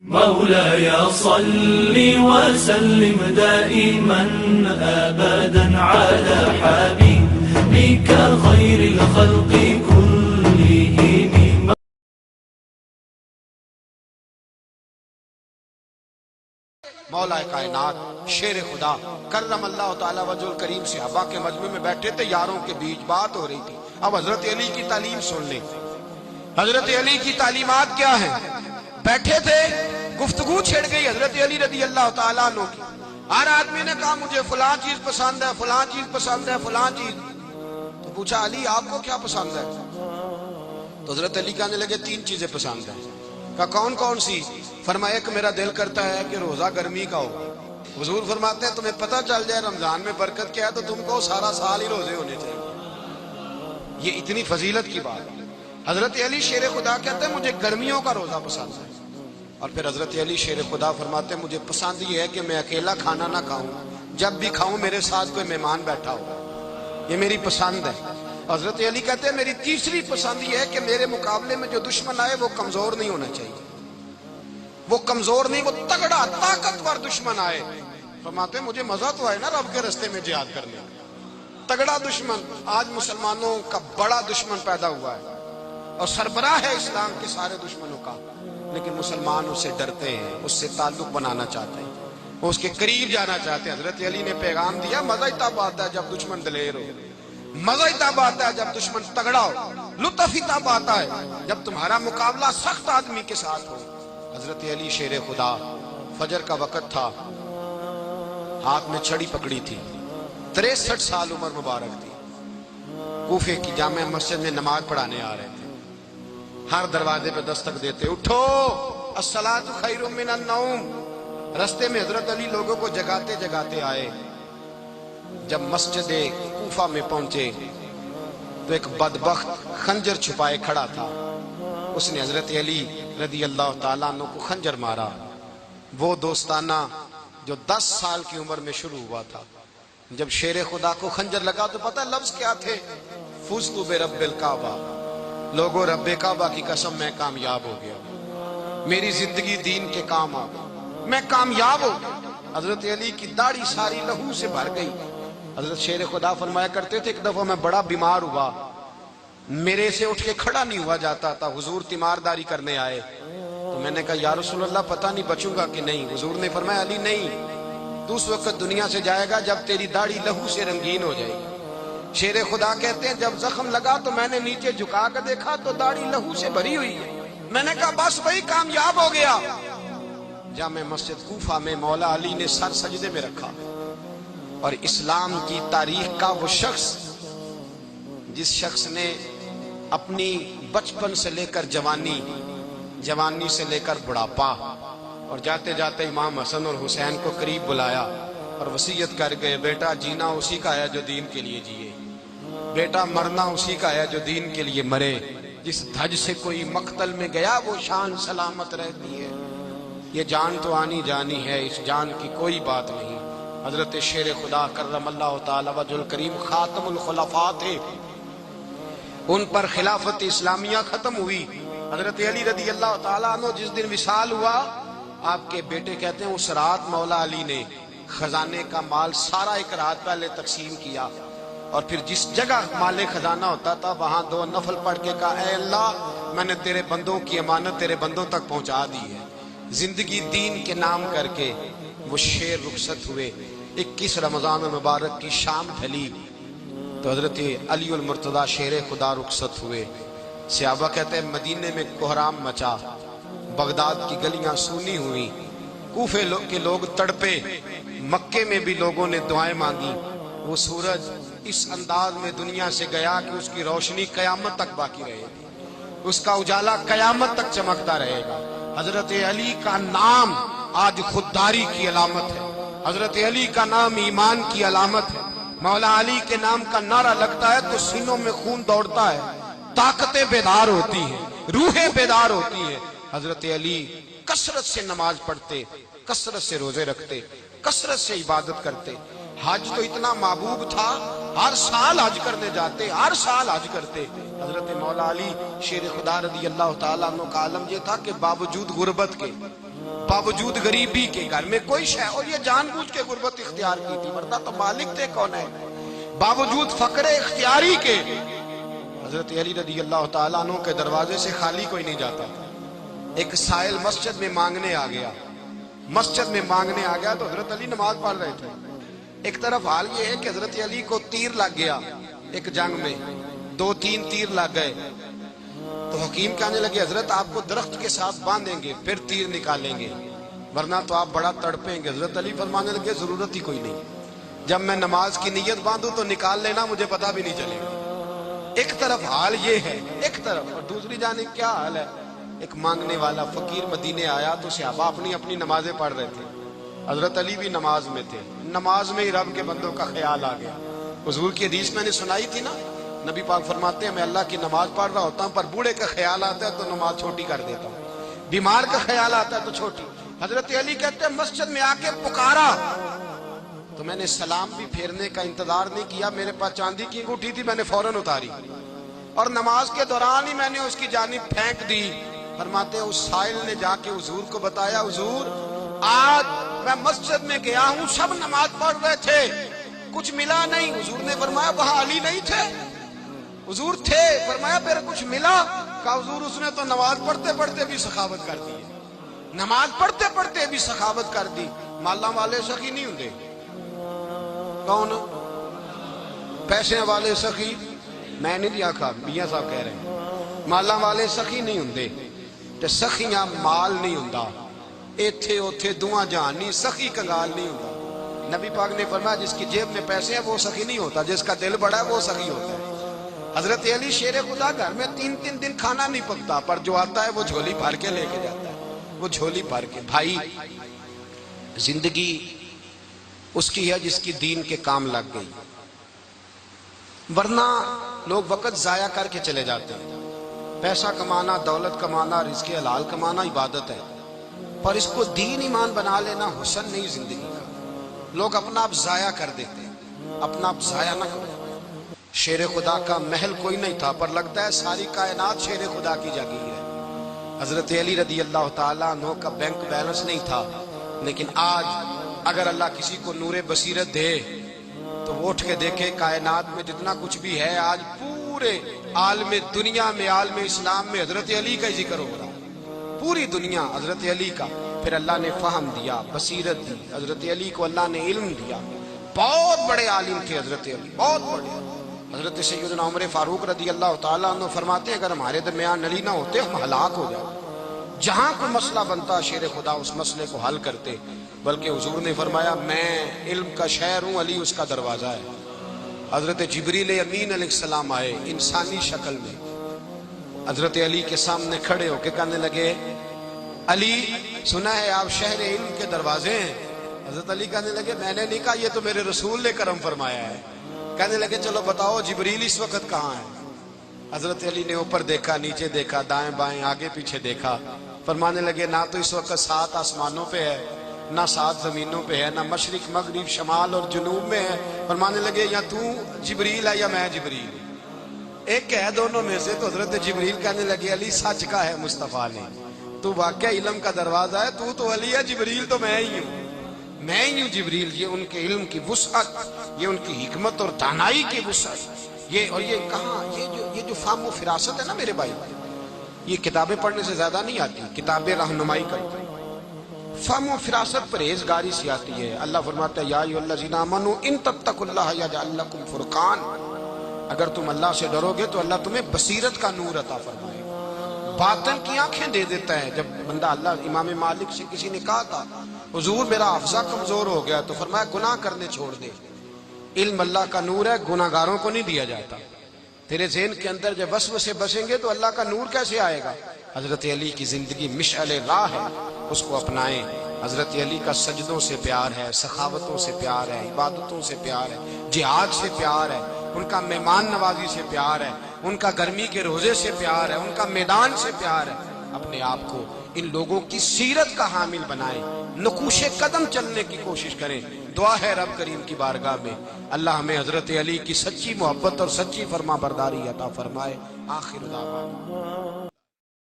مولاي صل وسلم دائما أبدا على حبيبك خير الخلق كلهم. مولا کائنات شیر خدا کرم اللہ تعالی وجہ الکریم صحابہ کے مجمع میں بیٹھے تھے، یاروں کے بیچ بات ہو رہی تھی۔ اب حضرت علی کی تعلیم سن لیں، حضرت علی کی تعلیمات کیا ہیں۔ بیٹھے تھے، گفتگو چھڑ گئی حضرت علی رضی اللہ تعالیٰ عنہ کی۔ ہر آدمی نے کہا مجھے فلاں چیز پسند ہے، فلاں چیز پسند ہے، فلاں چیز۔ تو پوچھا علی آپ کو کیا پسند ہے؟ تو حضرت علی کہنے لگے تین چیزیں پسند ہیں۔ کہا کون کون سی؟ فرمایا ایک میرا دل کرتا ہے کہ روزہ گرمی کا ہو۔ حضور فرماتے ہیں تمہیں پتہ چل جائے رمضان میں برکت کیا ہے تو تم کو سارا سال ہی روزے ہونے چاہیے۔ یہ اتنی فضیلت کی بات۔ حضرت علی شیر خدا کہتے ہیں مجھے گرمیوں کا روزہ پسند ہے۔ اور پھر حضرت علی شیر خدا فرماتے ہیں مجھے پسند یہ ہے کہ میں اکیلا کھانا نہ کھاؤں، جب بھی کھاؤں میرے ساتھ کوئی مہمان بیٹھا ہو، یہ میری پسند ہے۔ حضرت علی کہتے ہیں میری تیسری پسند یہ ہے کہ میرے مقابلے میں جو دشمن آئے وہ کمزور نہیں ہونا چاہیے، وہ کمزور نہیں، وہ تگڑا طاقتور دشمن آئے۔ فرماتے ہیں مجھے مزہ تو آئے نا رب کے رستے میں جہاد کرنے کا۔ تگڑا دشمن، آج مسلمانوں کا بڑا دشمن پیدا ہوا ہے اور سربراہ ہے اسلام کے سارے دشمنوں کا، لیکن مسلمان اس سے ڈرتے ہیں، اس سے تعلق بنانا چاہتے ہیں، وہ اس کے قریب جانا چاہتے ہیں۔ حضرت علی نے پیغام دیا مزہ ہی تب آتا ہے جب دشمن دلیر ہو، مزہ ہی تب آتا ہے جب دشمن تگڑا ہو، لطف ہی تب آتا ہے جب تمہارا مقابلہ سخت آدمی کے ساتھ ہو۔ حضرت علی شیر خدا، فجر کا وقت تھا، ہاتھ میں چھڑی پکڑی تھی، 63 سال عمر مبارک تھی، کوفے کی جامع مسجد میں نماز پڑھانے آ رہے تھے۔ ہر دروازے پہ دستک دیتے اٹھو الصلاۃ خیر من النوم۔ رستے میں حضرت علی لوگوں کو جگاتے جگاتے آئے۔ جب مسجد کوفہ میں پہنچے تو ایک بدبخت خنجر چھپائے کھڑا تھا، اس نے حضرت علی رضی اللہ تعالیٰ عنہ کو خنجر مارا۔ وہ دوستانہ جو 10 سال کی عمر میں شروع ہوا تھا، جب شیر خدا کو خنجر لگا تو پتہ لفظ کیا تھے؟ فزت برب الکعبہ، لوگوں رب کعبہ کی قسم میں کامیاب ہو گیا، میری زندگی دین کے کام آ گئی، میں کامیاب ہو گیا۔ حضرت علی کی داڑھی ساری لہو سے بھر گئی۔ حضرت شیر خدا فرمایا کرتے تھے ایک دفعہ میں بڑا بیمار ہوا، میرے سے اٹھ کے کھڑا نہیں ہوا جاتا تھا، حضور تیمارداری کرنے آئے تو میں نے کہا یا رسول اللہ پتہ نہیں بچوں گا کہ نہیں۔ حضور نے فرمایا علی نہیں، تو اس وقت دنیا سے جائے گا جب تیری داڑھی لہو سے رنگین ہو جائے گی۔ شیر خدا کہتے ہیں جب زخم لگا تو میں نے نیچے جھکا کر دیکھا تو داڑھی لہو سے بھری ہوئی ہے۔ میں نے کہا بس وہی کامیاب ہو گیا۔ جامع مسجد کوفہ میں مولا علی نے سر سجدے میں رکھا، اور اسلام کی تاریخ کا وہ شخص جس شخص نے اپنی بچپن سے لے کر جوانی، جوانی سے لے کر بڑھاپا، اور جاتے جاتے امام حسن اور حسین کو قریب بلایا اور وصیت کر گئے بیٹا جینا اسی کا ہے جو دین کے لیے جیے، بیٹا مرنا اسی کا ہے جو دین کے لیے مرے، جس دھج سے کوئی مقتل میں گیا وہ شان سلامت رہتی ہے، یہ جان تو آنی جانی ہے، اس جان کی کوئی بات نہیں۔ حضرت شیر خدا کرم اللہ تعالی وجہ الکریم خاتم الخلفاء تھے، ان پر خلافت اسلامیہ ختم ہوئی۔ حضرت علی رضی اللہ تعالیٰ عنہ جس دن وصال ہوا، آپ کے بیٹے کہتے ہیں اس رات مولا علی نے خزانے کا مال سارا ایک رات پہلے تقسیم کیا، اور پھر جس جگہ مال خزانہ ہوتا تھا وہاں 2 نفل پڑھ کے کہا اے اللہ میں نے تیرے بندوں کی امانت تیرے بندوں تک پہنچا دی ہے۔ زندگی دین کے نام کر کے وہ شیر رخصت ہوئے۔ 21 رمضان المبارک کی شام ڈھلی تو حضرت علی المرتضیٰ شیر خدا رخصت ہوئے۔ صحابہ کہتے ہیں مدینے میں کوہرام مچا، بغداد کی گلیاں سونی ہوئی، کوفے کے لوگ تڑپے، مکے میں بھی لوگوں نے دعائیں مانگی۔ وہ سورج اس انداز میں دنیا سے گیا کہ اس کی روشنی قیامت تک باقی رہے گی، اس کا اجالا قیامت تک چمکتا رہے گا۔ حضرت علی کا نام آج خودداری کی علامت ہے، حضرت علی کا نام ایمان کی علامت ہے۔ مولا علی کے نام کا نعرہ لگتا ہے تو سینوں میں خون دوڑتا ہے، طاقتیں بیدار ہوتی ہیں، روحیں بیدار ہوتی ہیں۔ حضرت علی کثرت سے نماز پڑھتے، کثرت سے روزے رکھتے، کثرت سے عبادت کرتے۔ حج تو اتنا محبوب تھا ہر سال حج کرنے جاتے، ہر سال حج کرتے۔ حضرت مولا علی شیر خدا رضی اللہ تعالیٰ عنہ کا عالم یہ تھا کہ باوجود غربت کے، باوجود غریبی کے، گھر میں کوئی شے، اور یہ جان بوجھ کے غربت اختیار کی تھی، ورنہ تو مالک تھے کون ہے، باوجود فقر اختیاری کے حضرت علی رضی اللہ تعالیٰ عنہ کے دروازے سے خالی کوئی نہیں جاتا تھا۔ ایک سائل مسجد میں مانگنے آ گیا، مسجد میں مانگنے آ گیا تو حضرت علی نماز پڑھ رہے تھے۔ ایک طرف حال یہ ہے کہ حضرت علی کو تیر لگ گیا ایک جنگ میں، 2-3 تیر لگ گئے، تو حکیم کہنے لگے حضرت آپ کو درخت کے ساتھ باندھیں گے پھر تیر نکالیں گے، ورنہ تو آپ بڑا تڑپیں گے۔ حضرت علی فرمانے لگے ضرورت ہی کوئی نہیں، جب میں نماز کی نیت باندھوں تو نکال لینا، مجھے پتہ بھی نہیں چلے گا۔ ایک طرف حال یہ ہے، ایک طرف، اور دوسری جانب کیا حال ہے؟ ایک مانگنے والا فقیر مدینے آیا تو صحابہ اپنی اپنی نمازیں پڑھ رہے تھے، حضرت علی بھی نماز میں تھے، نماز میں ہی رب کے بندوں کا خیال آ گیا۔ حضور کی حدیث میں نے سنائی تھی نا، نبی پاک فرماتے ہیں میں اللہ کی نماز پڑھ رہا ہوتا ہوں، پر بوڑھے کا خیال آتا ہے تو نماز چھوٹی کر دیتا ہوں، بیمار کا خیال آتا ہے تو چھوٹی۔ حضرت علی کہتے ہیں مسجد میں آ کے پکارا تو میں نے سلام بھی پھیرنے کا انتظار نہیں کیا، میرے پاس چاندی کی انگوٹھی تھی، میں نے فوراً اتاری اور نماز کے دوران ہی میں نے اس کی جانب پھینک دی۔ فرماتے ہیں اس سائل نے جا کے حضور کو بتایا، حضور آج میں مسجد میں گیا ہوں، سب نماز پڑھ رہے تھے، کچھ ملا نہیں۔ حضور نے فرمایا وہاں علی نہیں تھے؟ حضور تھے۔ فرمایا پھر کچھ ملا؟ کہا حضور اس نے تو نماز پڑھتے پڑھتے بھی سخاوت کر دی، نماز پڑھتے پڑھتے بھی سخاوت کر دی۔ مالا والے سخی نہیں ہوندے، کون پیسے والے سخی؟ میں نہیں دیا کھا، میاں صاحب کہہ رہے ہیں مالا والے سخی نہیں ہوندے، تے سخیاں مال نہیں ہوندا، ایتھے اوتھے دعا جہان نہیں، سخی کنگال نہیں ہوندا۔ نبی پاک نے فرمایا جس کی جیب میں پیسے ہیں وہ سخی نہیں ہوتا، جس کا دل بڑا ہے وہ سخی ہوتا ہے۔ حضرت علی شیر خدا گھر میں 3 دن کھانا نہیں پکتا، پر جو آتا ہے وہ جھولی بھر کے لے کے جاتا ہے، وہ جھولی بھر کے۔ بھائی زندگی اس کی ہے جس کی دین کے کام لگ گئی، ورنہ لوگ وقت ضائع کر کے چلے جاتے ہیں۔ پیسہ کمانا، دولت کمانا، رزق حلال کمانا عبادت ہے، پر اس کو دین ایمان بنا لینا حسن نہیں زندگی کا۔ لوگ اپنا آپ ضائع کر دیتے ہیں، اپنا آپ ضائع نہ کرو۔ شیر خدا کا محل کوئی نہیں تھا، پر لگتا ہے ساری کائنات شیر خدا کی جاگیر ہے۔ حضرت علی رضی اللہ تعالیٰ عنہ کا بینک بیلنس نہیں تھا، لیکن آج اگر اللہ کسی کو نور بصیرت دے تو وہ اٹھ کے دیکھے کائنات میں جتنا کچھ بھی ہے، آج پورے عالم دنیا میں، عالم اسلام میں حضرت علی کا ہی ذکر ہو رہا، پوری دنیا حضرت علی کا۔ پھر اللہ نے فہم دیا، بصیرت دی، حضرت علی کو اللہ نے علم دیا۔ بہت بڑے عالم تھے حضرت علی، بہت بڑے۔ حضرت سیدنا عمر فاروق رضی اللہ تعالیٰ عنہ فرماتے ہیں اگر ہمارے درمیان علی نہ ہوتے ہم ہلاک ہو جاتے، جہاں کوئی مسئلہ بنتا شیر خدا اس مسئلے کو حل کرتے۔ بلکہ حضور نے فرمایا میں علم کا شہر ہوں، علی اس کا دروازہ ہے۔ حضرت جبریل امین علیہ السلام آئے انسانی شکل میں، حضرت علی کے سامنے کھڑے ہو کے کہنے لگے علی سنا ہے آپ شہر علم کے دروازے ہیں؟ حضرت علی کہنے لگے میں نے نہیں کہا، یہ تو میرے رسول نے کرم فرمایا ہے۔ کہنے لگے چلو بتاؤ جبریل اس وقت کہاں ہے؟ حضرت علی نے اوپر دیکھا، نیچے دیکھا، دائیں بائیں آگے پیچھے دیکھا، فرمانے لگے نہ تو اس وقت 7 آسمانوں پہ ہے، نہ 7 زمینوں پہ ہے، نہ مشرق مغرب شمال اور جنوب میں ہے۔ فرمانے لگے یا تو جبریل ہے یا میں جبریل، ایک ہے دونوں میں سے۔ تو حضرت جبریل کہنے لگے علی سچ کا ہے مصطفیٰ نے، تو واقعہ علم کا دروازہ ہے، تو علی ہے، جبریل تو میں ہی ہوں، میں ہی ہوں جبریل۔ یہ ان کے علم کی وسعت، یہ ان کی حکمت اور دانائی کی وسعت، یہ اور یہ کہاں یہ جو فہم و فراست ہے نا میرے بھائی، یہ کتابیں پڑھنے سے زیادہ نہیں آتی، کتابیں رہنمائی کرتی ہیں۔ فہم و فراست پرہیزگاری سے آتی ہے۔ اللہ فرماتا ہے یا ایھا الذین آمنوا ان تتقوا اللہ یجعل لکم فرقان، اگر تم اللہ سے ڈرو گے تو اللہ تمہیں بصیرت کا نور عطا فرمائے گا، باطن کی آنکھیں دے دیتا ہے۔ جب بندہ اللہ امام مالک سے کسی نے کہا تھا حضور میرا حافظہ کمزور ہو گیا، تو فرمایا گناہ کرنے چھوڑ دے، علم اللہ کا نور ہے، گناہ گاروں کو نہیں دیا جاتا۔ تیرے ذہن کے اندر جب وسوسے بسیں گے تو اللہ کا نور کیسے آئے گا؟ حضرت علی کی زندگی مشعل راہ ہے، اس کو اپنائیں۔ حضرت علی کا سجدوں سے پیار ہے، سخاوتوں سے پیار ہے، عبادتوں سے پیار ہے، جہاد سے پیار ہے، ان کا مہمان نوازی سے پیار ہے، ان کا گرمی کے روزے سے پیار ہے، ان کا میدان سے پیار ہے۔ اپنے آپ کو ان لوگوں کی سیرت کا حامل بنائیں، نقوش قدم چلنے کی کوشش کریں۔ دعا ہے رب کریم کی بارگاہ میں اللہ ہمیں حضرت علی کی سچی محبت اور سچی فرما برداری عطا فرمائے. آخر دعوانا